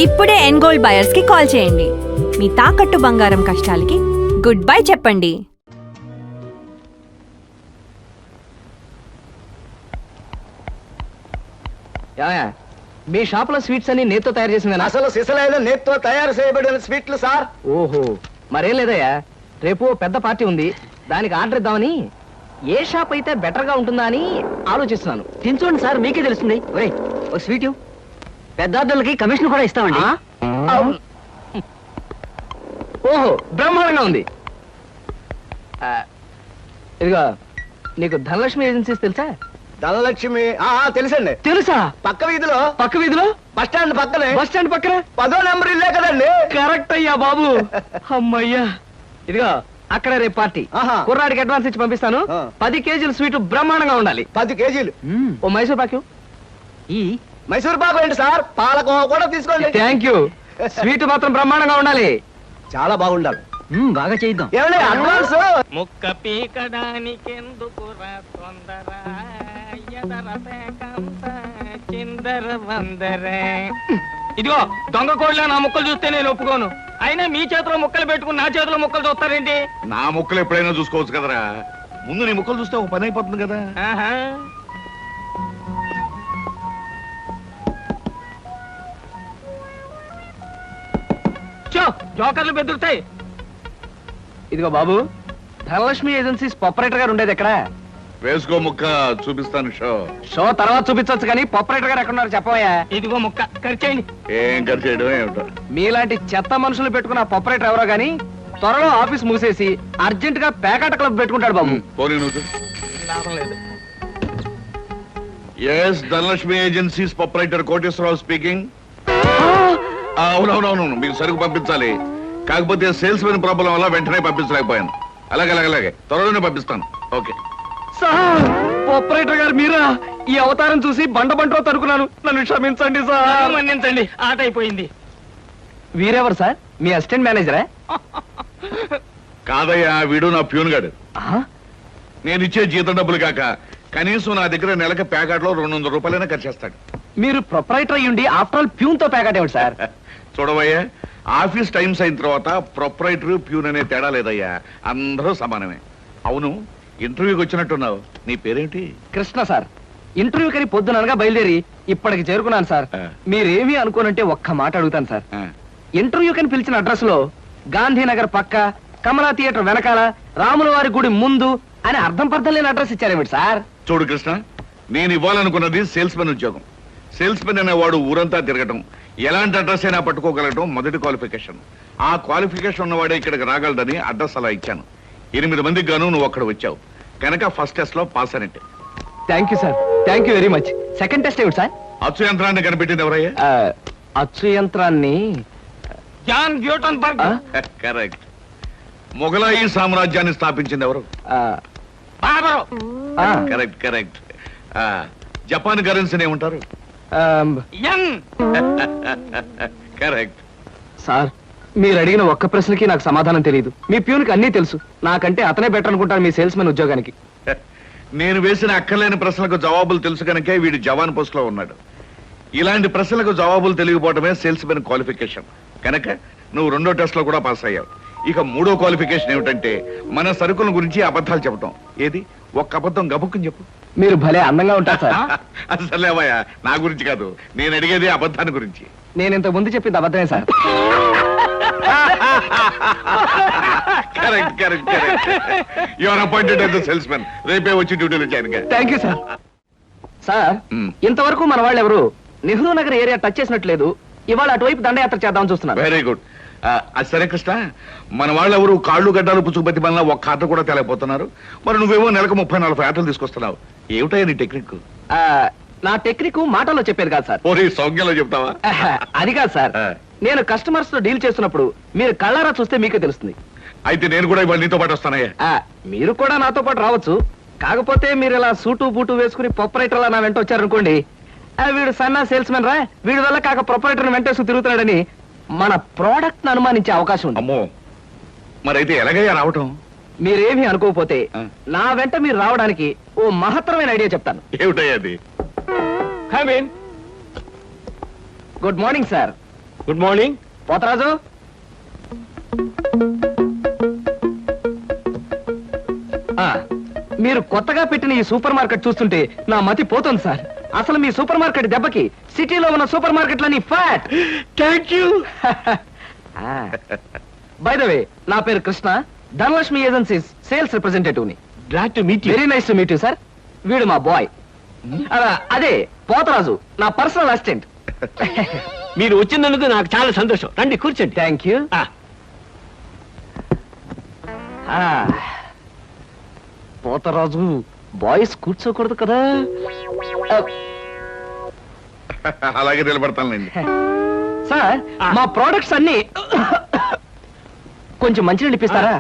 ఇప్పుడే ఎన్గోల్డ్ బయర్స్ కి కాల్ చేయండి. మీ తాకట్టు బంగారం కష్టాలకి గుడ్ బై చెప్పండి. మీ షాప్ లో స్వీట్స్ అన్ని నేతో తయారు చేసింది. అసలు సిసలైన నేత్తో తయారు చేయబడిన స్వీట్లు సార్. ఓహో, మరేం లేదయ్యా, రేపు పెద్ద పార్టీ ఉంది, దానికి ఆర్డర్ ఇద్దామని ఏ షాప్ అయితే బెటర్ గా ఉంటుందా అని ఆలోచిస్తున్నాను. తినచూడండి సార్, మీకే తెలుస్తుంది. ఒరే, ఒక స్వీట్ పెద్ద ఆర్డర్లకి కమిషన్ కూడా ఇస్తామండి. ఓహో, బ్రహ్మాండంగా ఉంది. ఇదిగో, నీకు ధనలక్ష్మి ఏజెన్సీస్ తెలుసా? ధనలక్ష్మి తెలుసండి. తెలుసా? పక్క వీధిలో బస్ స్టాండ్ పక్కనే. బస్ స్టాండ్ పక్కన 10వ నెంబర్ ఇల్లే కదండి. కరెక్ట్ అయ్యా బాబు. అమ్మయ్యా, ఇదిగో అక్కడ రేపు పార్టీ. కుర్రాడికి అడ్వాన్స్ ఇచ్చి పంపిస్తాను. 10 కేజీల స్వీట్ బ్రహ్మాండంగా ఉండాలి. 10 కేజీలు. ఓ మైసూర్ పాకు. ఈ మైసూర్ పాకు ఏంటి సార్, పాలకోవా కూడా తీసుకోండి. Thank you. స్వీట్ మాత్రం బ్రహ్మాండంగా ఉండాలి. చాలా బాగుండాలి. బాగా చేద్దాం. ఏమండి అడ్వాన్స్? ముక్క పీకడానికెందుకురా తొందర, చిందర వందర. ఇదిగో దొంగ కోళ్ళ నా ముక్కలు చూస్తే నేను ఒప్పుకోను. అయినా మీ చేతిలో ముక్కలు పెట్టుకుని నా చేతిలో ముక్కలు చూస్తారేంటి? నా ముక్కలు ఎప్పుడైనా చూసుకోవచ్చు కదరా, ముందు నీ ముక్కలు చూస్తే ఒక పని అయిపోతుంది కదా. జోకర్లు బెదురుతాయి. ఇదిగో బాబు, ధనలక్ష్మి ఏజెన్సీస్ ప్రొపరేటర్ గారు ఉండేది ఎక్కడ? వేసుకో ముక్క, చూపిస్తాను. షో తర్వాత చూపించవచ్చు కానీ ప్రొపరేటర్ గారు ఎక్కడున్నారు చెప్పవయ్యా. ఇదిగో ముక్క ఖర్చేయండి. ఏం ఖర్చు చేయడం ఏమిటో. మీలాంటి చెత్త మనుషులు పెట్టుకున్న ప్రొపరేటర్ ఎవరో గానీ త్వరలో ఆఫీస్ మూసేసి అర్జెంట్ గా పేకాట క్లబ్ పెట్టుకుంటాడు బాబు. పోనీ నువ్వు. లాభం లేదు. Yes, Dhanalakshmi agencies proprietor Koteswararao speaking. అవునవునవును, మీకు సరుకు పంపించాలి, కాకపోతే సేల్స్ మెన్ ప్రాబ్లం వల్ల వెంటనే పంపించలేకపోయాను. అలాగే త్వరలోనే పంపిస్తాను. ఓకే సార్, ప్రొపరేటర్ గారు మీరా? ఈ అవతారం చూసి బండలో తరుకున్నాను, నన్ను క్షమించండి సార్. మన్నించండి, ఆట అయిపోయింది. వీరెవరు సార్? మీ అసిస్టెంట్ మేనేజరా? కాదయ్యా, వీడు నా ప్యూన్ గాడు. నేను ఇచ్చే జీతం డబ్బులు కాక కనీసం నా దగ్గర నెలకి ప్యాకెట్లో 200 రూపాయలైనా ఖర్చు చేస్తాడు. మీరు ప్రొపరైటర్ అయ్యుండి ఆఫ్టర్ ఆల్ ప్యూన్ తో ప్యాకెట్ ఏమిటి సార్? చూడవయ్యా, ఆఫీస్ టైమ్స్ అయిన తర్వాత ప్రొపరైటర్ ప్యూన్ అనే తేడా లేదయ్యా, అందరూ సమానమే. అవును, ఇంటర్వ్యూకి వచ్చినట్టున్నావు, నీ పేరేంటి? కృష్ణ సార్. ఇంటర్వ్యూ కని పొద్దుననగా బయలుదేరి ఇప్పటికి చేరుకున్నాను సార్. మీరేమీ అనుకోనంటే ఒక్క మాట అడుగుతాను సార్. ఇంటర్వ్యూ కని పిలిచిన అడ్రస్ లో గాంధీనగర్ పక్క, కమలా థియేటర్ వెనకాల, రాముల వారి గుడి ముందు అని అర్థం పర్థం లేని అడ్రస్ ఇచ్చారేమిటి సార్? చూడు కృష్ణ, నేను ఇవ్వాలనుకున్నది సేల్స్ మెన్ ఉద్యోగం. సేల్స్ మెన్ అనేవాడు ఊరంతా తిరగటం, ఎలాంటి అడ్రస్ అయినా పట్టుకోగలగటం మొదటి క్వాలిఫికేషన్. ఆ క్వాలిఫికేషన్ ఉన్నవాడే ఇక్కడికి రాగలడని అడ్రస్ అలా ఇచ్చాను. 8 మందికి గాను నువ్వు అక్కడ వచ్చావు కనుక ఫస్ట్ టెస్ట్ లో పాస్ అయినట్టే. Thank you sir, thank you very much. Second test ఏమిటి సార్? అచ్చు యంత్రాన్ని కనిపెట్టింది ఎవరయ్యా? అచ్చు యంత్రాన్ని జాన్ గ్యూటన్బర్గ్. కరెక్ట్. మొఘలాయి సామ్రాజ్యాన్ని స్థాపించింది ఎవరు? బాబరు. కరెక్ట్. జపాన్ కరెన్సీని ఏమంటారు? యం. కరెక్ట్. సార్, మీరు అడిగిన ఒక్క ప్రశ్నకి నాకు సమాధానం తెలియదు. మీ ప్యూన్కి అన్నీ తెలుసు, నాకంటే అతనే బెటర్ అనుకుంటాను మీ సేల్స్ మెన్ ఉద్యోగానికి. నేను వేసిన అక్కర్లేని ప్రశ్నలకు జవాబులు తెలుసు కనుకే వీడు జవాన్ పోస్ట్ లో ఉన్నాడు. ఇలాంటి ప్రశ్నలకు జవాబులు తెలియకపోవడమే సేల్స్ మెన్ క్వాలిఫికేషన్. కనుక నువ్వు 2వ టెస్ట్ లో కూడా పాస్ అయ్యావు. ఇక 3వ క్వాలిఫికేషన్ ఏమిటంటే మన సరుకుల గురించి అబద్ధాలు చెప్పటం. ఏది, ఒక్క అబద్ధం గబుక్కుని చెప్పు. మీరు భలే అందంగా ఉంటారు సార్. అసలేవయ్యా, నా గురించి కాదు, నేను అడిగేది అబద్ధాన్ని గురించి. నేను ఇంత ముందు చెప్పింది అబద్ధమే sir. Correct. You are appointed as the salesmen. రేపే వచ్చి డ్యూటీలో జాయిన్ గా. Thank you sir. సార్, ఇంతవరకు మన వాళ్ళు ఎవరు నెహ్రూ నగర్ ఏరియా టచ్ చేసినట్లేదు. ఇవాళ అటువైపు దండయాత్ర చేద్దామని చూస్తున్నారు. Very good. అది సరే కృష్ణ, మన వాళ్ళు ఎవరు కాళ్ళు గడ్డాలు పుచ్చుకుపతి వల్ల ఒక్క ఆట కూడా తేలేకపోతున్నారు. మరి నువ్వేమో నెలకు 30-40 ఆటలు తీసుకొస్తున్నావు. ఏమిటయ్యా నీ టెక్నిక్? నా టెక్నిక్ మాటల్లో చెప్పేది కాదు సార్. ఓరి సౌజ్ఞలో చెప్తావా? అది కాదు సార్, నేను కస్టమర్స్ తో డీల్ చేస్తున్నప్పుడు మీరు కళ్ళారా చూస్తే మీకే తెలుస్తుంది. అయితే నేను కూడా ఇవాళ నీతో పాటు వస్తానయ్యా. మీరు కూడా నాతో పాటు రావచ్చు. కాకపోతే మీరు ఇలా సూటు బూటు వేసుకుని ప్రొపరేటర్ లా నా వెంట వచ్చారనుకోండి, వీడు సన్నా సేల్స్ మెన్ రా, వీడి వల్ల కాక ప్రొపరేటర్ వెంటేసుకు తిరుగుతున్నాడని మన ప్రోడక్ట్ ను అనుమానించే అవకాశం ఉంది. అమ్మో, మరైతే ఎలాగయ్యా రావటం? మీరేమీ అనుకోకపోతే నా వెంట మీరు రావడానికి ఓ మహత్తరమైన ఐడియా చెప్తాను. ఏమిటయ్యా అది? Good morning sir. Good morning. Potharaju, మీరు కొత్తగా పెట్టిన ఈ సూపర్ మార్కెట్ చూస్తుంటే నా మతి పోతుంది సార్. అసలు మీ సూపర్ మార్కెట్ దెబ్బకి సిటీలో ఉన్న సూపర్ మార్కెట్లని ఫ్యాట్. Thank you. By the way, నా పేరు Krishna, Dhanalakshmi Agencies sales representative ని. Glad to meet you. Very nice to meet you sir. వీడు మా బాయ్. అదే పోతరాజు, నా పర్సనల్ అసిస్టెంట్. మీరు వచ్చినందుకు నాకు చాలా సంతోషం. రండి కూర్చోండి. Thank you. పోతరాజు, బాయ్స్ కూర్చోకూడదు కదా. అలాగే నిలబడతానులేండి. సార్, మా ప్రోడక్ట్స్ అన్ని కొంచెం మంచినీళ్ళు ఇప్పిస్తారా?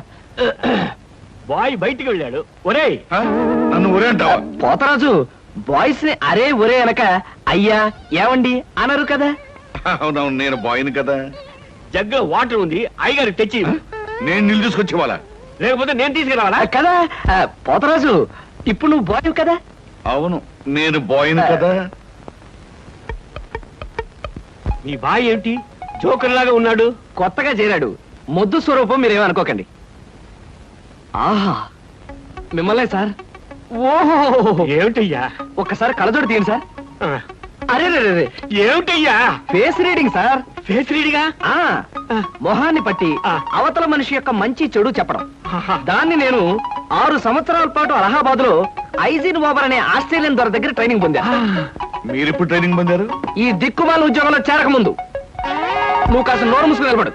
బాయ్ బయటికి వెళ్ళాడు. ఒరేయ్, ఆ? నన్ను ఊరే అంటావా? పోతరాజు, బాయ్స్ ని అరే ఒరే అనక అయ్యా ఏవండి అనరు కదా. అవునవును, నేను బాయ్ని కదా. జగ్గులో వాటర్ ఉంది, అయ్యగారు తెచ్చి. నేను నీళ్ళు తీసుకొచ్చి వాళ్ళ. లేకపోతే నేను తీసుకురావాలా? కదా. పోతరాజు, ఇప్పుడు నువ్వు బాయ్ కదా. అవును, నేను బాయ్ని కదా. మీ బాయ్ ఏమిటి జోకర్ లాగా ఉన్నాడు? కొత్తగా చేరాడు, మొద్దు స్వరూపం, మీరేమనుకోకండి. ఆహా, మిమ్మల్నే సార్. ఓహో, ఏమిటయ్యా? ఒక్కసారి కళ్ళజోడు తీయండి సార్. ఆ, అరే రే రే, ఏమిటయ్యా? Face reading sir. ఫేస్ రీడిగా? ఆ మొహాన్ని పట్టి ఆ. అవతల మనిషి యొక్క మంచి చెడు చెప్పడం. ఆహా. దాన్ని నేను 6 సంవత్సరాల పాటు అలహాబాద్ లో ఐజిన్ ఓబర్ అనే ఆస్ట్రేలియన్ దొర దగ్గర ట్రైనింగ్ పొందా. మీరెప్పుడు ట్రైనింగ్ పొందారు? ఈ దిక్కుమాల ఉద్యోగంలో చేరక ముందు. నువ్వు కాస్త నోరు మూసుకుని నిలబడు.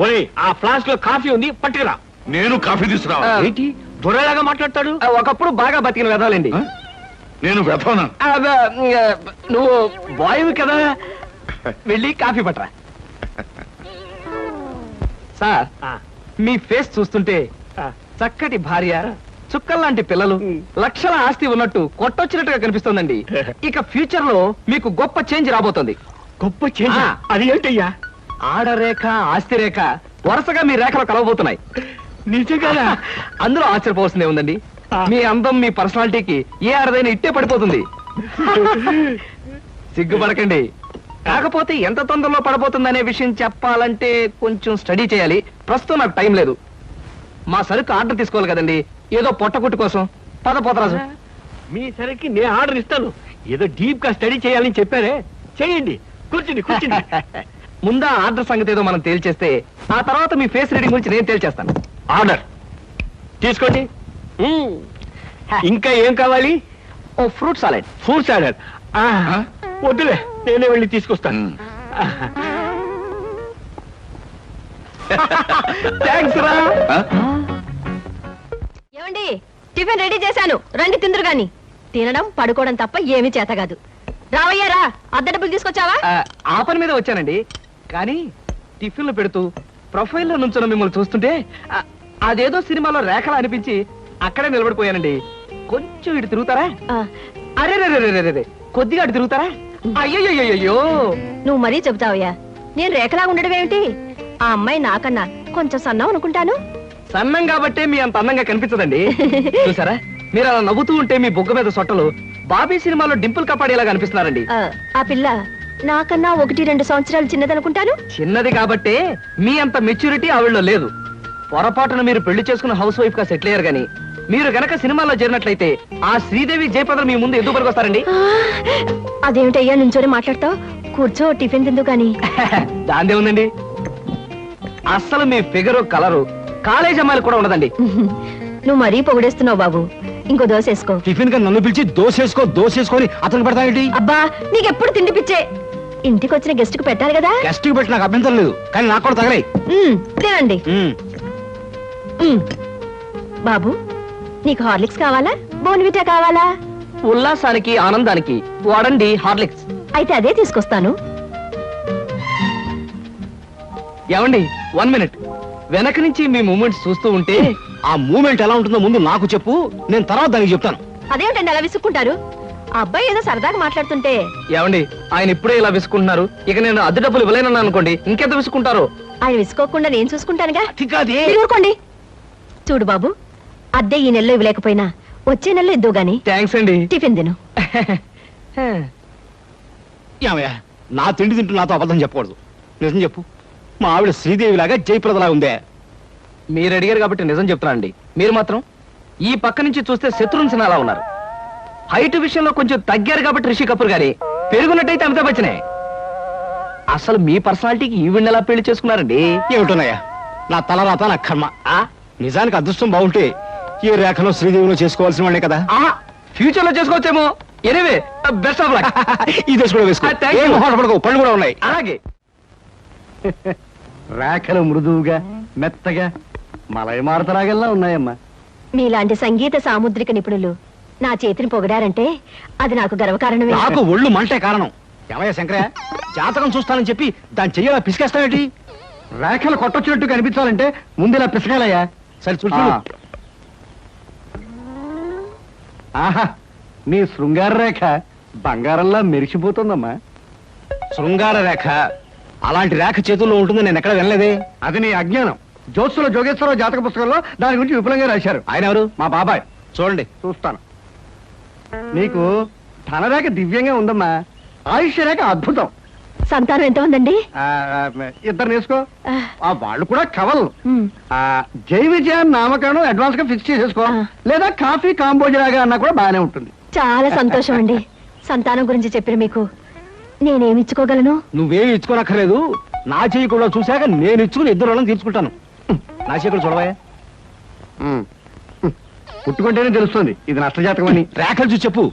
ఒరేయ్, ఆ ఫ్లాస్క్ లో కాఫీ ఉంది, పట్టుకురా. నేను కాఫీ తీసుకురావా? ఆ. ఏంటి దొరలాగా మాట్లాడతాడు? ఒకప్పుడు బాగా బతికిన వెదాలండి. ఆ? నేను వెతవనా? నువ్వు బాయ్ కదా, వెళ్ళి కాఫీ పట్టరా. సార్, ఆ, మీ ఫేస్ చూస్తుంటే ఆ. చక్కటి భార్య, చుక్కల్లాంటి పిల్లలు, లక్షల ఆస్తి ఉన్నట్టు కొట్టొచ్చినట్టుగా కనిపిస్తోందండి. ఇక ఫ్యూచర్ లో మీకు గొప్ప చేంజ్ రాబోతుంది. గొప్ప చేంజ్. ఆ. అది ఏంటయ్యా? ఆడరేఖ, ఆస్తి రేఖ వరుసగా మీ రేఖలు కలవబోతున్నాయి. నిజంగా? అందులో ఆశ్చర్యపోవాల్సిందే ఉందండి. ఆ. మీ అందం, మీ పర్సనాలిటీకి ఏ ఆడదైనా ఇట్టే పడిపోతుంది. సిగ్గుపడకండి. కాకపోతే ఎంత తొందరలో పడబోతుందనే విషయం చెప్పాలంటే కొంచెం స్టడీ చేయాలి. ప్రస్తుతం నాకు టైం లేదు. మా సరుకు ఆర్డర్ తీసుకోవాలి కదండి, ఏదో పొట్టకుట్టు కోసం. పద పోతరాజు. మీ సరికి నేను ఆర్డర్ ఇస్తాను. ఏదో డీప్ గా స్టడీ చేయాలని చెప్పారే, చేయండి. కూర్చుని కూర్చుని. ముందా ఆర్డర్ సంగతి ఏదో మనం తేల్చేస్తే ఆ తర్వాత మీ ఫేస్ రీడింగ్ గురించి నేను తేల్చేస్తాను. ఆర్డర్ తీసుకోండి. ఇంకా ఏం కావాలి? ఓ ఫ్రూట్ సాలెడ్. Fruits order. వద్దులే, నేనే వెళ్ళి తీసుకొస్తాను. థ్యాంక్స్ రా. ఏమండి, టిఫిన్ రెడీ చేశాను, రండి తిందురు గాని. తినడం పడుకోవడం తప్ప ఏమీ చేత కాదు. రావయ్యారా, అద్దె డబ్బులు తీసుకొచ్చావా? ఆ పని మీద వచ్చానండి. కానీ టిఫిన్లు పెడుతూ ప్రొఫైల్లో నుంచున్న మిమ్మల్ని చూస్తుంటే అదేదో సినిమాలో రేఖలా అనిపించి అక్కడే నిలబడిపోయానండి. కొంచెం ఇటు తిరుగుతారా? ఆ, అరే రే రే రే రే, కొద్దిగా అటు తిరుగుతారా? అయ్యో, నువ్వు మరీ చెబుతావయ్యా. నేను రేఖలాగా ఉండడం ఏమిటి? ఆ అమ్మాయి నాకన్నా కొంచెం సన్నం అనుకుంటాను. సన్నం కాబట్టే మీ అంత అందంగా కనిపించదండి. చూసారా, మీరు అలా నవ్వుతూ ఉంటే మీ బొగ్గ మీద సొట్టలు బాబీ సినిమాలో డింపుల్ కపాడేలాగా అనిపిస్తున్నారండి. ఆ పిల్ల నాకన్నా 1-2 సంవత్సరాలు చిన్నదనుకుంటాను. చిన్నది కాబట్టే మీ అంత మెచ్యూరిటీ ఆవిడలో లేదు. పొరపాటున మీరు పెళ్లి చేసుకున్న హౌస్ వైఫ్ గా సెటిల్ అయ్యారు గానీ మీరు గనక సినిమాలో చేరినట్లయితే ఆ శ్రీదేవి జయప్రద మీ ముందు ఎందుకు పనికొస్తారండి? అదేమిటయ్యా నుంచోని మాట్లాడతావు? కూర్చో, టిఫిన్ తిందు గాని. దాందే ఉందండి. అస్సలు మీ ఫిగరు, కలరు కాలేజ్ అమ్మాయిలు కూడా ఉండదండి. నువ్వు మరీ పొగిడేస్తున్నావు బాబు. ఇంకో దోశ వేసుకో. టిఫిన్ గా నన్ను పిలిచి దోసేసుకొని అతను పెడతానేంటి? అబ్బా, నీకెప్పుడు తిండి పిచ్చే. ఇంటికి వచ్చిన గెస్ట్ కు పెట్టాలి కదా. గెస్ట్ కి పెట్టి నాకు అభ్యంతరం లేదు, కానీ నాకు కూడా తగలే. తినండి. బాబు, నీకు హార్లిక్స్ కావాలా, బోన్విటా కావాలా? ఉల్లాసానికి, ఆనందానికి వాడండి హార్లిక్స్. అయితే అదే తీసుకొస్తాను. ఏమండి, 1 మినిట్. వెనక నుంచి మీ మూమెంట్స్ చూస్తూ ఉంటే ఆ మూమెంట్ ఎలా ఉంటుందో ముందు నాకు చెప్పు, నేను తర్వాత దానికి చెప్తాను. అదేమిటండి అలా విసుక్కుంటారు? ఆ అబ్బాయి ఏదో సరదాగా మాట్లాడుతుంటే. ఏమండి, ఆయన ఇప్పుడే ఇలా విసుకుంటున్నారు. ఇక నేను అద్దె డబ్బులు ఇవ్వలేనన్నా అనుకోండి, ఇంకెంత విసుకుంటారు? ఆయన విసుకోకుండా నేను చూసుకుంటానుగా. అది మీరు ఊరుకోండి. చూడు బాబు, అద్దె ఈ నెలలో ఇవ్వలేకపోయినా వచ్చే నెలలో ఇద్దు గాని. థ్యాంక్స్ అండి. టిఫిన్ తిను. ఏమయ్యా, నా తిండి తింటూ నాతో అబద్ధం చెప్పకూడదు. నిజం చెప్పు, మా ఆవిడ శ్రీదేవిలాగా జయప్రదలా ఉందే? మీరు అడిగారు కాబట్టి నిజం చెప్తున్నా అండి. మీరు మాత్రం ఈ పక్క నుంచి చూస్తే శత్రుఘ్న సిన్హా అలా ఉన్నారు. హైట్ విషయంలో కొంచెం తగ్గారు కాబట్టి రిషి కపూర్ గారి, పెరుగున్నట్టయితే అమితాబ్ బచ్చనే. అసలు మీ పర్సనాలిటీకి ఈవిడ్ని ఎలా పెళ్లి చేసుకున్నారండి? ఏమిటోనయ్యా, నా తలరాత నా కర్మ. నిజానికి అదృష్టం బాగుంటే ఏ రేఖలో శ్రీదేవిలో చేసుకోవాల్సిన వాడే కదా. ఫ్యూచర్ లో చేసుకోవచ్చేమో. Anyway, best of luck. ఈ దశ కూడా వేసుకో. Thank you. ఏం మొహాట పడకు, పళ్ళు కూడా ఉన్నాయి. అలాగే. రేఖలు మృదువుగా మెత్తగా మలయమారుతలాగల్లా ఉన్నాయమ్మా. మీలాంటి సంగీత సాముద్రిక నిపుణులు నా చేతిని పొగిడారంటే అది నాకు గర్వకారణమే. నాకు ఒళ్ళు మంటే కారణం. ఏమయ్య శంకరయ్య, జాతకం చూస్తానని చెప్పి దాన్ని చెయ్యాలా పిసికేస్తావేంటి? రేఖలు కొట్టొచ్చినట్టు కనిపించాలంటే ముందు ఇలా పిసకాలయ్యా. సరే చూడు. ఆహా, నీ శృంగార రేఖ బంగారంలా మెరిసిపోతుందమ్మా. శృంగార రేఖ అలాంటి రేఖ చేతుల్లో ఉంటుందని నేను ఎక్కడ వినలేదే. అది నీ అజ్ఞానం. జోత్సులో జోగేశ్వరరావు జాతక పుస్తకంలో దాని గురించి విపులంగా రాశారు. ఆయన ఎవరు? మా బాబాయ్. చూడండి, చూస్తాను. నీకు ధనరేఖ దివ్యంగా ఉందమ్మా. ఆయుష్య రేఖ అద్భుతం. సంతానం ఎంత ఉందండి? ఇద్దరు నేర్చుకో. వాళ్ళు కూడా కవల్. ఉమ్. జై విజయాన్ని నామకరణం అడ్వాన్స్ గా ఫిక్స్ చేసేసుకో. లేదా కాఫీ కాంబోజరాగా అన్నా కూడా బాగానే ఉంటుంది. చాలా సంతోషం అండి. సంతానం గురించి చెప్పిన మీకు నేనేమి ఇచ్చుకోగలను? నువ్వేమి ఇచ్చుకోనక్కర్లేదు. నా చెయ్యి కూడా చూశాక నేను ఇచ్చుకుని ఇద్దరు వాళ్ళని తీర్చుకుంటాను. నా చెయ్యి కూడా చూడవా. పుట్టుకుంటేనే తెలుస్తుంది ఇది నష్టజాతకం అని. రేఖలు చూసి చెప్పు.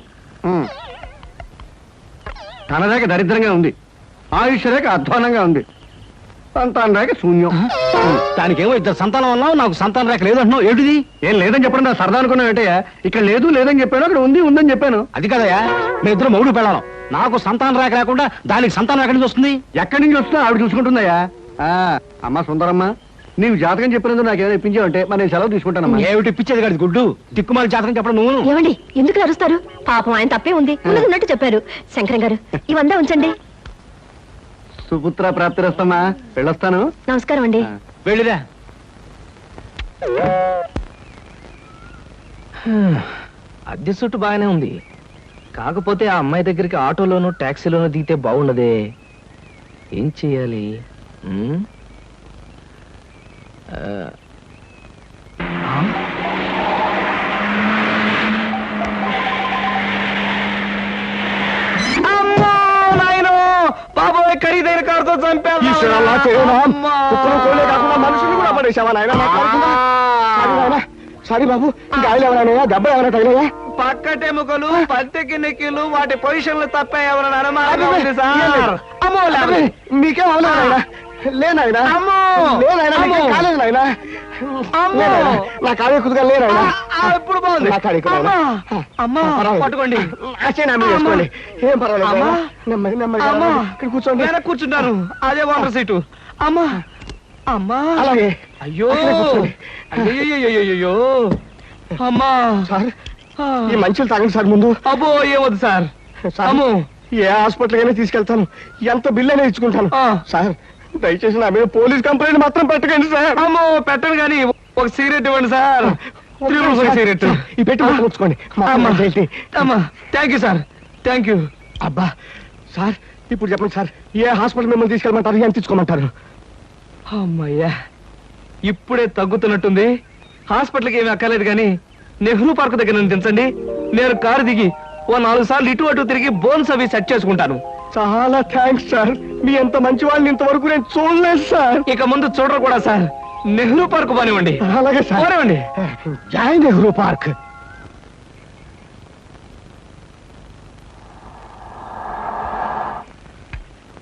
ధనరేఖ దరిద్రంగా ఉంది. ఆయుష్ రేఖ అధ్వానంగా ఉంది. సంతాన రేఖ శూన్యం. దానికేమో ఇద్దరు సంతానం అన్నావు, నాకు సంతాన రేఖ లేదంటున్నావు. ఏంటిది? ఏం లేదని చెప్పడం నా సరదా అనుకున్నావు ఏంటయ్యా? ఇక్కడ లేదు లేదని చెప్పాను, అక్కడ ఉంది ఉందని చెప్పాను. అది కదయ్యా, మీ ఇద్దరు మౌడు పెళ్ళాను. నాకు సంతాన రేఖ లేకుండా దానికి సంతానం ఎక్కడి నుంచి వస్తుంది? ఎక్కడి నుంచి వస్తుందో ఆవిడ చూసుకుంటుందయ్యా. అమ్మా సుందరమ్మ, నీవు జాతకం చెప్పినందుకు నాకు ఏమైనా ఇప్పించావంటే మరి నేను సెలవు తీసుకుంటానమ్మా. ఏమిటి ఇప్పించేది కాదు గుడ్డు, దిక్కుమాలి జాతకం చెప్పడం నువ్వు. ఏమండి, ఎందుకు అరుస్తారు? పాపం ఆయన తప్పే ఉంది, ఉన్నట్టు చెప్పారు. శంకరం గారు, ఇవంతా ఉంచండి. సుపుత్ర ప్రాప్తిరస్తమ్మా, వెళ్ళొస్తాను. నమస్కారం అండి. వెళ్ళిరా. అద్దె చుట్టూ బాగానే ఉంది. కాకపోతే ఆ అమ్మాయి దగ్గరికి ఆటోలోనూ టాక్సీలోనూ దిగితే బాగుండదే. ఏం చెయ్యాలి? బాబోయ్, ఖరీదైన కారుతో చంపాను. మనుషులు కూడా పడేసావా నాయన? సారీ బాబు, గాయలు ఎవరైనా దెబ్బ ఎవరైనా తగిలాయా? పక్కటెముకలు, పత్తికి నెక్కిలు, వాటి పొజిషన్లు తప్ప ఎవరైనా అనుమానం ఉంది సార్. అమ్మో, మీకేం అవలేదా? లేనాయనా, లేనాయనా, కాలేదు నాయనా. నా కాడే కుదుగా లేనాయనా. ఇప్పుడు బాగుంది. నా కాడే అమ్మా, పట్టుకోండి. చేసుకోండి, ఏం పర్వాలేదు. నెమ్మది నెమ్మది ఇక్కడ కూర్చోండి. వెనక కూర్చుంటారు, అదే వాటర్ సీటు. అమ్మా అమ్మా, అలాగే. అయ్యో అయ్యో అమ్మా. సార్, ఈ మంచులు తాగండి సార్ ముందు. అబ్బో, ఏమొద్దు సార్. అమ్మో, ఏ హాస్పిటల్ అయినా తీసుకెళ్తాను, ఎంత బిల్ అయినా ఇచ్చుకుంటాను. సార్, దయచేసి నా మీద పోలీస్ కంప్లైంట్ మాత్రం పెట్టకండి సార్. అమ్మో, పెట్టను కానీ ఒక సిగరెట్ ఇవ్వండి సార్. సిగరెట్ ఈ పెట్టి ఉంచుకోండి. అమ్మా, thank you sir, thank you. అబ్బా సార్, ఇప్పుడు చెప్పండి సార్, ఏ హాస్పిటల్ మిమ్మల్ని తీసుకెళ్ళమంటారు, ఎంత తీసుకోమంటారు? అమ్మయ్యా, ఇప్పుడే తగ్గుతున్నట్టుంది. హాస్పిటల్కి ఏమీ అక్కర్లేదు కానీ నెహ్రూ పార్క్ దగ్గర నన్ను దించండి. నేను కారు దిగి ఓ 4 సార్లు ఇటు అటు తిరిగి బోన్స్ అవి సెట్ చేసుకుంటాను. చాలా థ్యాంక్స్ సార్, మీ ఎంత మంచి వాళ్ళని ఇంతవరకు నేను చూడలేదు సార్. ఇక ముందు చూడరు కూడా సార్. నెహ్రూ పార్క్ పోనివ్వండి. అలాగే సార్, పోనివ్వండి. జై నెహ్రూ పార్క్.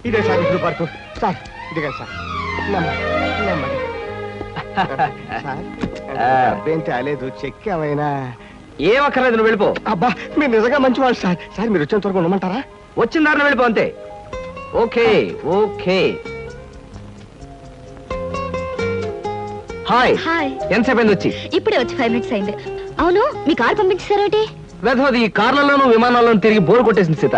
ఇదే సార్ నెహ్రూ పార్క్. సార్ ఇదిగా సార్, నెమ్మది. అబ్బేం తేలేదు, చెక్ ఏమైనా? ఏం అక్కర్లేదు, నువ్వు వెళ్ళిపో. అబ్బా, మీరు నిజంగా మంచి వాళ్ళు సార్. సార్, మీరు వచ్చేంత వరకు ఉండమంటారా? వచ్చిన దారిలో వెళ్ళిపో అంతే. Okay okay. హాయ్. హాయ్. ఎంతసేపు అయింది వచ్చి? ఇప్పుడే వచ్చి 5 మినిట్స్ అయింది. అవును, మీ కార్ పంపించారేంటి? వెధవది ఈ కార్లలోనూ విమానాల్లోనూ తిరిగి బోరు కొట్టేసింది సీత.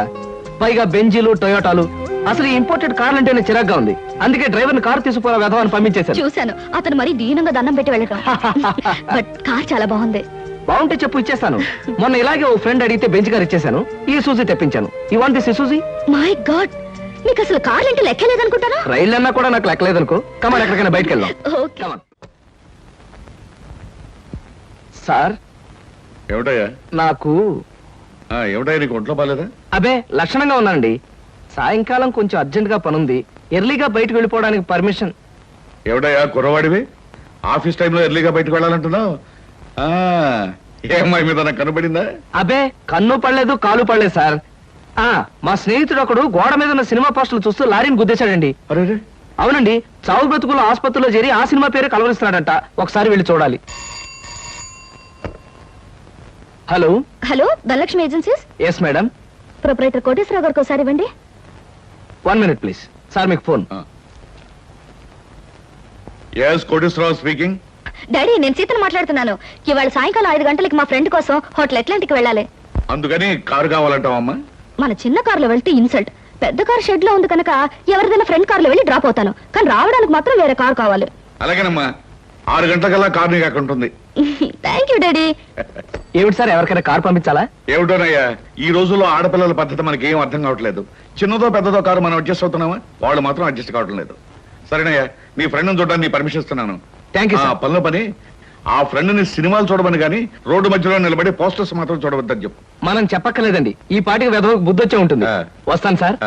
పైగా బెంజీలు, టొయోటాలు. అసలు ఈ ఇంపోర్టెడ్ కార్లు అంటేనే చిరాగ్గా ఉంది. అందుకే డ్రైవర్ని కారు తీసుకుపోయిన వెధవని పంపించేశాను. చూశాను, అతను మరీ దీనంగా దండం పెట్టి వెళ్ళటం. బట్ కార్ చాలా బాగుంది. బాగుంటే చెప్పు, ఇచ్చేస్తాను. మొన్న ఇలాగే ఓ ఫ్రెండ్ అడిగితే బెంచ్ కార్ ఇచ్చేసాను. ఈ సూజీ తెప్పించాను. ఈ వాంట్ దిస్ సూజీ? మై గాడ్, మీకు అసలు కార్లు అంటే లెక్కలేదనుకుంటారా? రైళ్ళు అన్నా కూడా నాకు లెక్కలేదనుకో. కమాన్, ఎక్కడికైనా బయటకు వెళ్దాం. ఓకే. కమాన్. సార్, ఏమిటయ్యా? నాకు ఏమిటయ్యా, నీకు ఒంట్లో బాలేదా? అబే లక్షణంగా ఉన్నానండి. సాయంకాలం కొంచెం అర్జెంట్ గా పనుంది. ఎర్లీగా బయటకు వెళ్ళిపోవడానికి పర్మిషన్. ఏమిటయ్యా కుర్రవాడివి, ఆఫీస్ టైంలో ఎర్లీగా బయటకు వెళ్ళాలంటున్నావు? ఏమ్మాయి మీద నాకు కనబడిందా? అబే కన్ను పడలేదు, కాలు పడలేదు సార్. మా స్నేహితుడు ఒకడు గోడ మీద ఉన్న సినిమా పోస్టులు చూస్తూ లారీని గుద్దేశాడండి. అరే, అవునండి, చావు బ్రతుకుల ఆసుపత్రిలో చేరి ఆ సినిమా పేరు కలవరిస్తున్నాడంట. ఒకసారి వెళ్ళి చూడాలి. Hello hello, Dhanalakshmi agencies. Yes madam. Proprietor Koteswararao గారికి ఒకసారి ఇవ్వండి. 1 minute ప్లీజ్. సార్ మీకు phone. Yes, Koteswararao speaking. Daddy, నేను సీతను మాట్లాడుతున్నాను. ఇవాళ సాయంకాలం 5 గంటలకి మా ఫ్రెండ్ కోసం హోటల్ అట్లాంటికి వెళ్ళాలి. అందుకని కారు కావాలంటావమ్మా? మన చిన్న కారులో వెళ్తే ఇన్సల్ట్. పెద్ద కారు షెడ్ లో ఉంది కనుక ఎవరిదైనా ఫ్రెండ్ కారులో వెళ్ళి డ్రాప్ అవుతాను. కానీ రావడానికి మాత్రం వేరే కారు కావాలి. అలాగేనమ్మా, 6 గంటలకల్లా కారు నీకు అక్కడ ఉంటుంది. Thank you daddy. ఏమిటి సార్, ఎవరికైనా కార్ పంపించాలా? ఏమిటోనయ్యా, ఈ రోజుల్లో ఆడపిల్లల పద్ధతి మనకి ఏం అర్థం కావట్లేదు. చిన్నదో పెద్దదో కారు మనం అడ్జస్ట్ అవుతున్నామా? వాళ్ళు మాత్రం అడ్జస్ట్ కావటం లేదు. సరేనయ్యా, నీ ఫ్రెండ్ చూడడానికి నీ పర్మిషన్ ఇస్తున్నాను. Thank you. పనిలో పని, ఆ ఫ్రెండ్ ని సినిమాలు చూడమని కానీ రోడ్డు మధ్యలో నిలబడి పోస్టర్స్ మాత్రం చూడవద్దని చెప్పు. మనం చెప్పక్కర్లేదండి, ఈ పాటికి వెదవకు బుద్ధి వచ్చే ఉంటుంది. వస్తాను సార్.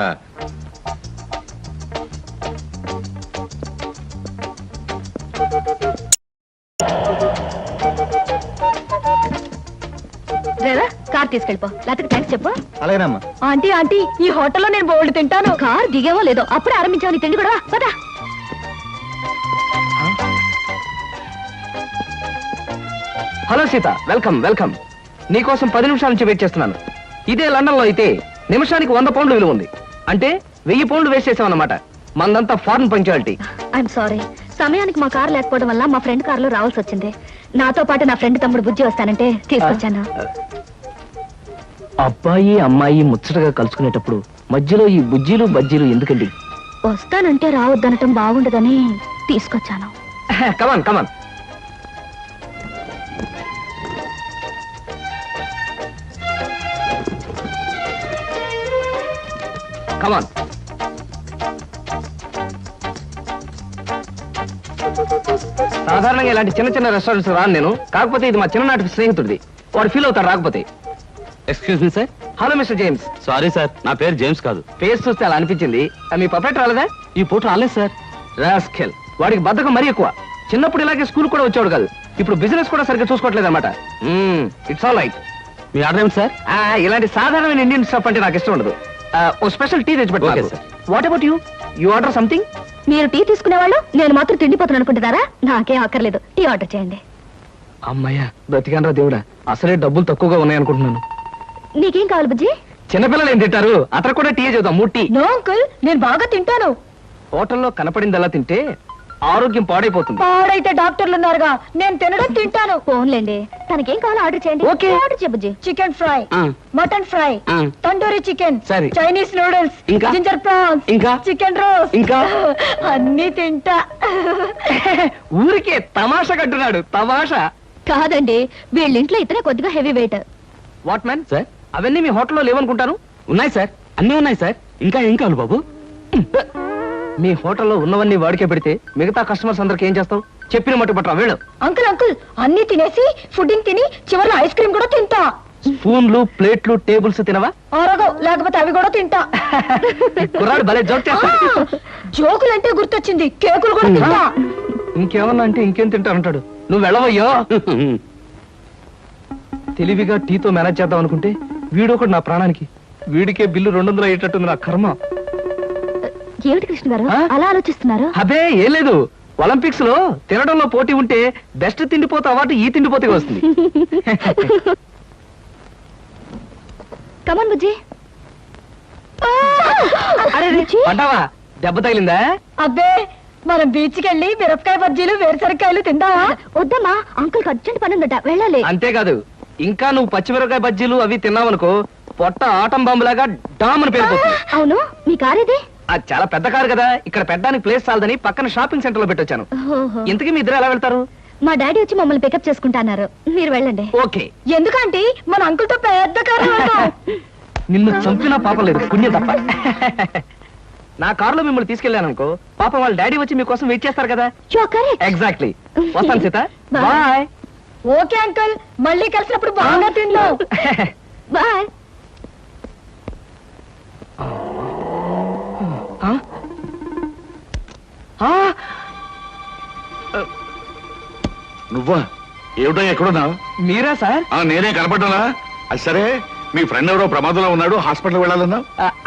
Driver, car తీసుకెళ్ళిపో. లేకపోతే థ్యాంక్స్ చెప్పు. అలాగేనమ్మా. ఆంటీ ఆంటీ, ఈ హోటల్లో నేను బోల్డ్ తింటాను. కార్ దిగేవో లేదో అప్పుడే ఆరంభించావు నీ తిండి కూడా. పదా. Hello Sita, welcome welcome. నీకోసం 10 నిమిషాల నుంచి వెయిట్ చేస్తున్నాను. ఇదే లండన్ లో అయితే నిమిషానికి 100 పౌండ్లు విలువ ఉంది. అంటే 1000 పౌండ్లు వేస్ట్ చేసామన్నమాట. మందంతా ఫారెన్ పంక్చువాలిటీ. ఐఎమ్ సారీ, సమయానికి మా కార్ లేకపోవడం వల్ల మా ఫ్రెండ్ కార్ లో రావాల్సి వచ్చింది. నాతో పాటు నా ఫ్రెండ్ తమ్ముడు బుజ్జి వస్తానంటే తీసుకొచ్చాను. అబ్బాయి అమ్మాయి ముచ్చటగా కలుసుకునేటప్పుడు మధ్యలో ఈ బుజ్జీలు బజ్జీలు ఎందుకండి? వస్తానంటే రావద్దనటం బాగుండదని తీసుకొచ్చాను. కమాన్ కమాన్. కమాన్. సాధారణంగా ఇలాంటి చిన్న చిన్న రెస్టారెంట్స్ రాను నేను. కాకపోతే ఇది మా చిన్ననాటి స్నేహితుడిది. వాడు ఫీల్ అవుతాడు రాకపోతే. Excuse me sir. Hello mister James. Sorry sir, నా పేరు జేమ్స్ కాదు. ఫేస్ చూస్తే అలా అనిపించింది. మీ పర్ఫెక్ట్ రాలేదా? ఈ పూట రాలేదు సార్. రాస్కెల్, వాడికి బద్ధకం మరీ ఎక్కువ. చిన్నప్పుడు ఇలాగే స్కూల్ కూడా వచ్చాడు కాదు. ఇప్పుడు బిజినెస్ కూడా సరిగ్గా చూసుకోవట్లేదు అనమాట. It's all right. Me order ఏమిటి సార్? ఇలాంటి సాధారణమైన ఇండియన్ స్టఫ్ అంటే నాకు ఇష్టం ఉండదు. ఓ స్పెషల్ టీ తెచ్చి Okay, పెట్టు. sir. What about you? You order something? మీరు టీ తీసుకునేవాళ్ళు, నేను మాత్రం తిండిపోతాను అనుకుంటున్నారా? నాకేం అక్కర్లేదు, టీ ఆర్డర్ చేయండి. అమ్మయ్యా, బ్రతికానరా దేవుడా. అసలే డబ్బులు తక్కువగా ఉన్నాయనుకుంటున్నాను. నీకేం కావాలి బుజ్జి? చిన్నపిల్లలు ఏం తింటారు? అతను కూడా టీ చేద్దాం. 3 టీ. నో అంకుల్, నేను బాగా తింటాను. హోటల్లో కనపడిందల్లా తింటే ఆరోగ్యం పాడైపోతుంది. పాడైతే డాక్టర్లు ఉన్నారుగా, నేను తినడం తింటాను. ఫోన్లేండి, తనకేం కావాలో ఆర్డర్ చేయండి. Okay. ఆర్డర్ చేయ బుజ్జి. చికెన్ ఫ్రై, ఆ. మటన్ ఫ్రై, ఆ. తందూరి చికెన్, సరే. చైనీస్ నూడిల్స్, ఇంకా? జింజర్ ప్రాన్స్, ఇంకా? చికెన్ రోస్ట్, ఇంకా? అన్ని తింటా. ఊరికే తమాషా కట్టున్నాడు. తమాషా కాదండి, వీళ్ళింట్లో ఇతనే కొద్దిగా heavy weight. What man sir? అవన్నీ మీ హోటల్లో లేవనుకుంటాను. ఉన్నాయి సార్, అన్నీ ఉన్నాయి సార్. ఇంకా ఏం కావాలి బాబు? మీ హోటల్లో ఉన్నవన్నీ వాడికే పెడితే మిగతా కస్టమర్స్ అందరికి ఏం చేస్తావు? చెప్పిన మట్టు పట్టరా వెళ్ళు. అంకుల్ అంకుల్, అన్ని తినేసి ఫుడ్డింగ్ తిని చివరిలో ఐస్ క్రీమ్ కూడా తింటా. స్పూన్లు, ప్లేట్లు, టేబుల్స్ తినవా? ఆరగో, లేకపోతే అవి కూడా తింటా. కుర్రాడు భలే జోక్ చేస్తాడు. జోకులంటే గుర్తొచ్చింది, కేకులు కూడా తింటా. ఇంకేమన్నా అంటే ఇంకేం తింటానంటాడు. నువ్వు వెళ్ళవయ్యో. తెలివిగా టీతో మేనేజ్ చేద్దాం అనుకుంటే వీడు ఒకడు నా ప్రాణానికి. వీడికే బిల్లు 200 అయ్యేటట్టుంది నా కర్మ. ఏమిటి కృష్ణ గారు ఆ? అలా ఆలోచిస్తున్నారు? అబే ఏం లేదు. ఒలింపిక్స్ లో తినడంలో పోటీ ఉంటే బెస్ట్ తిండిపోతే అవార్డు ఈ తిండిపోతే వస్తుంది. కమన్ బుజ్జి. అరే పడ్డావా? దెబ్బ తగిలిందా? అబ్బే, మనం బీచ్కి వెళ్ళి మిరపకాయ బజ్జీలు, వేరుసరికాయలు తిందామా? వద్దమ్మా, అంకుల్ అర్జెంట్ పని ఉందట, వెళ్ళాలి. అంతేకాదు, ఇంకా నువ్వు పచ్చిమిరపకాయ బజ్జీలు అవి తిన్నావనుకో పొట్ట ఆటం బాంబులాగా డామ్ అని పేరుపోతుంది. అవును, మీ కారు ఇది? అది చాలా పెద్ద కారు కదా, ఇక్కడ పెట్టడానికి ప్లేస్ చాలదని పక్కన షాపింగ్ సెంటర్ లో పెట్టొచ్చాను. ఓహో. ఇంతకీ మీ ఇద్దరు ఎలా వెళ్తారు? మా డాడీ వచ్చి మమ్మల్ని పికప్ చేసుకుంటున్నారు, మీరు వెళ్ళండి. ఓకే. ఎందుకంటే మన అంకుల్ తో పెద్ద కారు. నిన్ను చంపినా పాపం లేదు, పుణ్యం తప్ప. నా కారులో మిమ్మల్ని తీసుకెళ్ళాను అనుకో పాపం వాళ్ళ డాడీ వచ్చి మీకోసం వెయిట్ చేస్తారు కదా. కరెక్ట్. ఎగ్జాక్ట్లీ. వస్తాను Seetha. Bye. Bye. Okay uncle, మళ్ళీ కలిసినప్పుడు బాగా తిందాం. బాయ్. నువ్వా? ఏమిటో ఎక్కడున్నావు? మీరా సార్? నేనే కనపడ్డానా? అది సరే, మీ ఫ్రెండ్ ఎవరో ప్రమాదంలో ఉన్నాడు, హాస్పిటల్ వెళ్ళాలన్నా?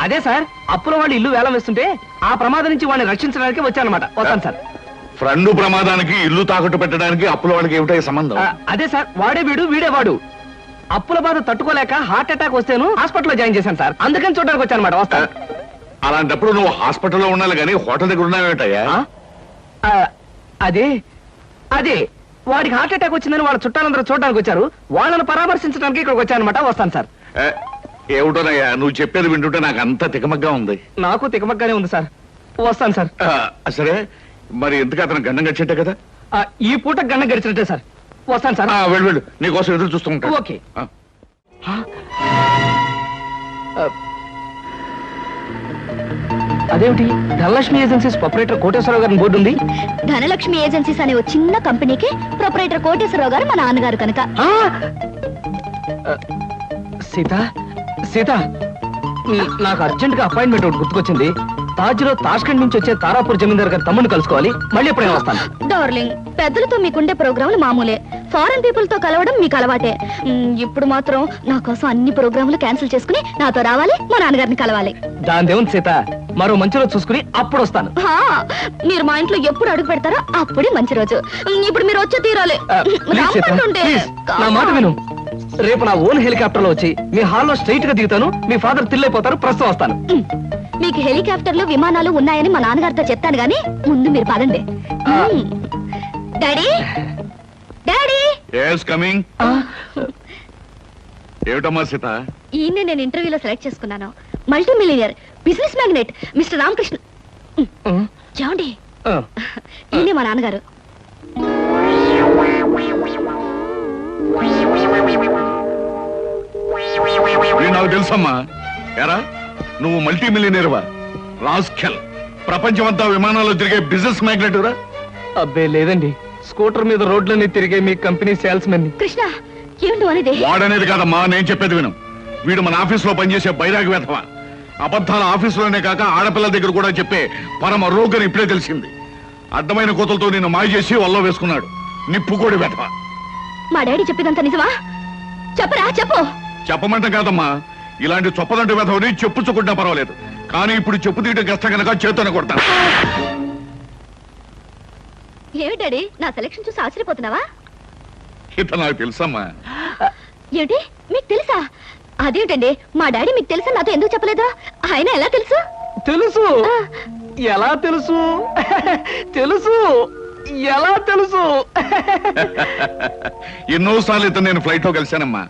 అదే సార్, అప్పుల వాళ్ళు ఇల్లు వేలం వేస్తుంటే ఆ ప్రమాదం నుంచి వాడిని రక్షించడానికి వచ్చానమాట. వస్తాను సార్. ఫ్రెండ్ ప్రమాదానికి ఇల్లు తాకట్టు పెట్టడానికి అప్పుల వాళ్ళకి ఏమిటో సంబంధం? అదే సార్, వాడే వీడు వీడే వాడు. అప్పుల బాధ తట్టుకోలేక హార్ట్ అటాక్ వస్తేను హాస్పిటల్లో జాయిన్ చేశాను సార్. అందుకని చూడడానికి వచ్చానమాట. వస్తాను. అలాంటప్పుడు నువ్వు హాస్పిటల్లో ఉండాలి కానీ హోటల్ దగ్గర ఉన్నావేటయ్యా? అదే అదే వాడికి హార్ట్ అటాక్ వచ్చిందని వాళ్ళ చుట్టాలందరూ చూడడానికి వచ్చారు. వాళ్ళని పరామర్శించడానికి ఇక్కడికి వచ్చానమాట. వస్తాను సార్. ఏమిటోనయ్యా నువ్వు చెప్పేది వింటుంటే నాకు అంత తికమగ్గా ఉంది. నాకు తికమగ్గానే ఉంది సార్. వస్తాను సార్. సరే, మరి ఎందుకు అతను గండం గడిచేట్టే కదా? ఈ పూట గండం గడిచినట్టే సార్. వస్తాను సార్. వెళ్ళు వెళ్ళు, నీకోసం ఎదురు చూస్తూ ఉంటాను. ఓకే. అదేమిటి ధనలక్ష్మి ఏజెన్సీస్ ప్రొపరేటర్ కోటేశ్వరరావు గారిని బోర్డు ఉంది. ధనలక్ష్మి ఏజెన్సీస్ అనే ఒక చిన్న కంపెనీకి ప్రొపరేటర్ కోటేశ్వరరావు గారు మా నాన్నగారు కనుక. సీత సీత, నాకు అర్జెంట్ గా అపాయింట్మెంట్ ఒకటి గుర్తుకొచ్చింది. తాజ్లో తాష్కండ్ నుంచి వచ్చే తారాపూర్ జమీందార్ గారి తమ్ముడిని కలుసుకోవాలి. మళ్ళీ ఎప్పుడైనా వస్తాను. డార్లింగ్, పెద్దలతో మీకుండే ప్రోగ్రాములు మామూలే. ఫారెన్ పీపుల్ తో కలవడం మీకు అలవాటే. ఇప్పుడు మాత్రం నా కోసం అన్ని ప్రోగ్రాములు క్యాన్సిల్ చేసుకుని నాతో రావాలి, మా నాన్నగారిని కలవాలి. దాని దేవుని సీత, మరో మంచి రోజు చూసుకుని అప్పుడు వస్తాను. మీరు మా ఇంట్లో ఎప్పుడు అడుగు పెడతారో అప్పుడే మంచి రోజు. ఇప్పుడు మీరు వచ్చే తీరాలి. ప్లీజ్ సీత, ప్లీజ్, నా మాట విను. రేపు నా ఓన్ హెలికాప్టర్ లో వచ్చి మీ హాల్లో స్ట్రైట్ గా దిగుతాను. మీ ఫాదర్ తిల్లైపోతారు. ప్రస్తుతం వస్తాను. మీకు హెలికాప్టర్లు విమానాలు ఉన్నాయని మా నాన్నగారితో చెప్తాను గానీ ముందు మీరు పదండి. Daddy daddy. కమింగ్. ఏమిటమ్మా సీత? ఈయన నేను ఇంటర్వ్యూలో సెలెక్ట్ చేసుకున్నాను. Multi millionaire, business magnate mister Ramakrishna. చూడండి, ఈయనే మా నాన్నగారు. నాకు తెలుసమ్మా. ఎరా, నువ్వు మల్టీ మిలియనర్వా? రాస్కెల్, ప్రపంచమంతా విమానాల్లో తిరిగే బిజినెస్ మ్యాగ్నెట్ రా? అబ్బే లేదండి, స్కూటర్ మీద రోడ్లన్నీ తిరిగే మీ కంపెనీ సేల్స్ మెన్. కృష్ణ, ఏమిటి అనేది? వాడనేది కాదమ్మా, నేను చెప్పేది విను. వీడు మన ఆఫీస్ లో పనిచేసే బైరాగి వేధవా. అబద్ధాల ఆఫీసులోనే కాక ఆడపిల్లల దగ్గర కూడా చెప్పే పరమ రోగని ఇప్పుడే తెలిసింది. అడ్డమైన కోతలతో నిన్ను మాయ చేసి వల్ల వేసుకున్నాడు. నిప్పుకోడి వేధవా. మా డాడీ చెప్పేదంతా నిజమా? చెప్పరా, చెప్పు. చెప్పమంట కాదమ్మా, ఇలాంటి చొప్పదంటి వేధవని చెప్పుచ్చుకుంటా పర్వాలేదు, కానీ ఇప్పుడు చెప్పు తీయడం కష్టం కనుక చేతోనే కొడతాను. ఏమి డాడీ, నా సెలక్షన్ చూసి ఆశ్చర్యపోతున్నావా? ఇత నాకు తెలుసమ్మా. ఏంటి, మీకు తెలుసా? అదేంటండి, మా డాడీ మీకు తెలుసా నాతో ఎందుకు చెప్పలేదు? ఆయన ఎలా తెలుసు? తెలుసు. ఎలా తెలుసు? తెలుసు. ఎలా తెలుసు? ఎన్నోసార్లు ఇతను నేను ఫ్లైట్ లో కలిశానమ్మా.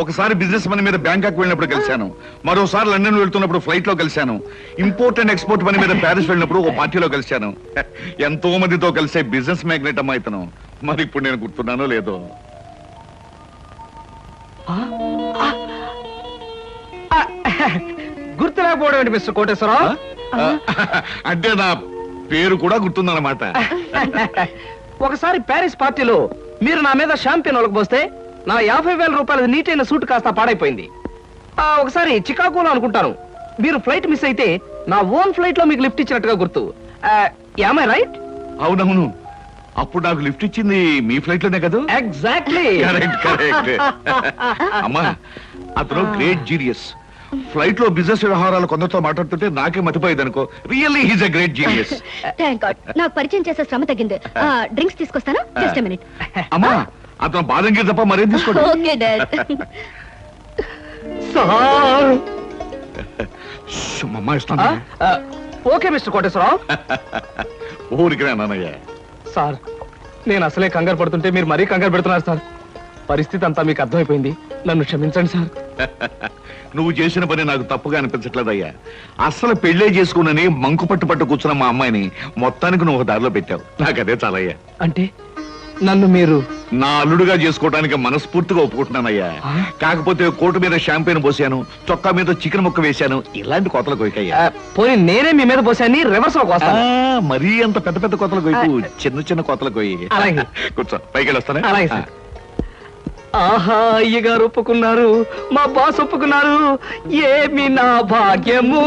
ఒకసారి బిజినెస్ పని మీద బ్యాంకాక్ వెళ్ళినప్పుడు కలిశాను. మరోసారి లండన్ వెళ్తున్నప్పుడు ఫ్లైట్ లో కలిశాను. ఇంపోర్ట్ అండ్ ఎక్స్పోర్ట్ పని మీద ప్యారిస్ వెళ్ళినప్పుడు ఒక పార్టీలో కలిశాను. ఎంతో మందితో కలిసే బిజినెస్ మ్యాగ్నెట్ అమ్మా ఇతను. మరి ఇప్పుడు నేను గుర్తున్నానో లేదో. గుర్తు లేకపోవడం ఏంటి మిస్టర్ కోటేశ్వరరావు? అంటే నా పేరు కూడా గుర్తుందన్నమాట. ఒకసారి ప్యారిస్ పార్టీలో మీరు నా మీద షాంపియన్ ఒలకపోస్తే నా 50,000 రూపాయల నీటైన సూట్ కాస్త పాడైపోయింది. ఒకసారి చికాగోలో అనుకుంటాను మీరు ఫ్లైట్ మిస్ అయితే నా ఓన్ ఫ్లైట్ లో మీకు లిఫ్ట్ ఇచ్చినట్టుగా గుర్తు. Am I right? అవునవును, అప్పుడు నాకు లిఫ్ట్ ఇచ్చింది మీ ఫ్లైట్ లోనే కదా? ఎగ్జాక్ట్లీ. Correct correct. అమ్మా, అతను గ్రేట్ జీనియస్. ఫ్లైట్ లో బిజినెస్ వ్యవహారాలు కొందరితో మాట్లాడుతుంటే నాకే మతిపోయేది అనుకో. Really he's a great genius. Thank God, నాకు పరిచయం చేసే శ్రమ తగ్గింది. డ్రింక్స్ తీసుకొస్తాను, జస్ట్ ఎ మినిట్. అమ్మా, అతను బాదంగిరి తప్ప మరేం తీసుకోండి. Okay dad. అమ్మా ఇస్తాను. Okay mister Koteswararao. ఊరికి నాన్నయ్య. సార్, నేను అసలే కంగారు పడుతుంటే మీరు మరీ కంగారు పెడుతున్నారు సార్. పరిస్థితి అంతా మీకు అర్థమైపోయింది, నన్ను క్షమించండి సార్. నువ్వు చేసిన పని నాకు తప్పుగా అనిపించట్లేదయ్యా. అసలు పెళ్లే చేసుకున్నని మంకు పట్టు కూర్చున్న మా అమ్మాయిని మొత్తానికి నువ్వు ఒక దారిలో పెట్టావు. నాకు అదే చాలయ్యా. అంటే నన్ను మీరు నా అల్లుడుగా చేసుకోవడానికి మనస్ఫూర్తిగా ఒప్పుకుంటున్నానయ్యా. కాకపోతే కోటు మీద షాంపెయిన్ పోసాను, చొక్కా మీద చికెన్ ముక్క వేశాను, ఇలాంటి కోతలు కొయ్యకయ్యా. పోనీ నేనే మీ మీద పోసాన్ని రివర్స్ లో కోస్తాను. మరీ అంత పెద్ద పెద్ద కోతలు కొయ్యకు, చిన్న చిన్న కోతలు కొయ్యి. అలాగే. కూర్చో, పైకి వెళ్ళొస్తానే. అలాగే సార్. ఆహా, అయ్యగారు ఒప్పుకున్నారు, మా బాస్ ఒప్పుకున్నారు, ఏమి నా భాగ్యము.